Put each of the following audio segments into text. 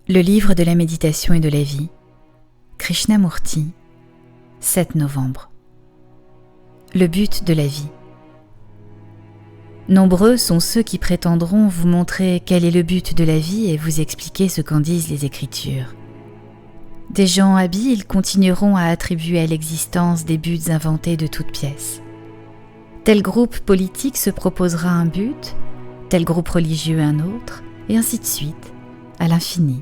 Le livre de la méditation et de la vie, Krishnamurti, 7 novembre. Le but de la vie. Nombreux sont ceux qui prétendront vous montrer quel est le but de la vie et vous expliquer ce qu'en disent les Écritures. Des gens habiles continueront à attribuer à l'existence des buts inventés de toutes pièces. Tel groupe politique se proposera un but, tel groupe religieux un autre, et ainsi de suite, à l'infini.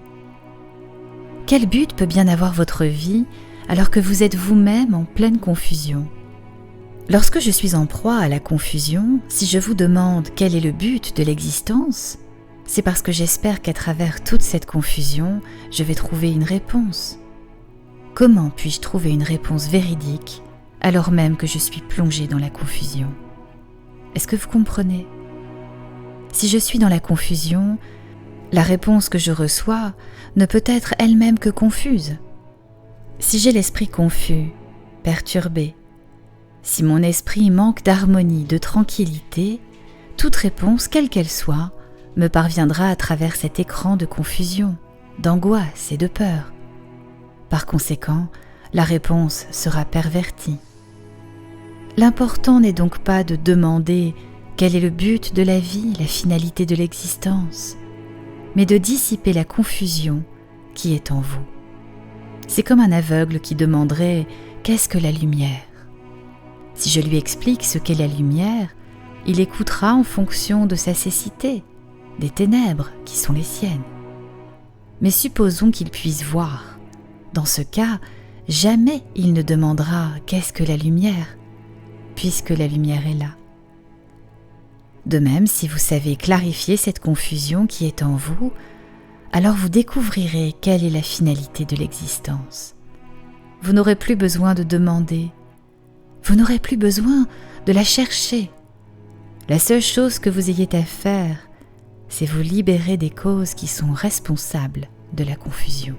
Quel but peut bien avoir votre vie alors que vous êtes vous-même en pleine confusion ? Lorsque je suis en proie à la confusion, si je vous demande quel est le but de l'existence, c'est parce que j'espère qu'à travers toute cette confusion, je vais trouver une réponse. Comment puis-je trouver une réponse véridique alors même que je suis plongée dans la confusion ? Est-ce que vous comprenez ? Si je suis dans la confusion, la réponse que je reçois ne peut être elle-même que confuse. Si j'ai l'esprit confus, perturbé, si mon esprit manque d'harmonie, de tranquillité, toute réponse, quelle qu'elle soit, me parviendra à travers cet écran de confusion, d'angoisse et de peur. Par conséquent, la réponse sera pervertie. L'important n'est donc pas de demander quel est le but de la vie, la finalité de l'existence, mais de dissiper la confusion qui est en vous. C'est comme un aveugle qui demanderait « Qu'est-ce que la lumière ?» Si je lui explique ce qu'est la lumière, il écoutera en fonction de sa cécité, des ténèbres qui sont les siennes. Mais supposons qu'il puisse voir. Dans ce cas, jamais il ne demandera « Qu'est-ce que la lumière ?» puisque la lumière est là. De même, si vous savez clarifier cette confusion qui est en vous, alors vous découvrirez quelle est la finalité de l'existence. Vous n'aurez plus besoin de demander, vous n'aurez plus besoin de la chercher. La seule chose que vous ayez à faire, c'est vous libérer des causes qui sont responsables de la confusion.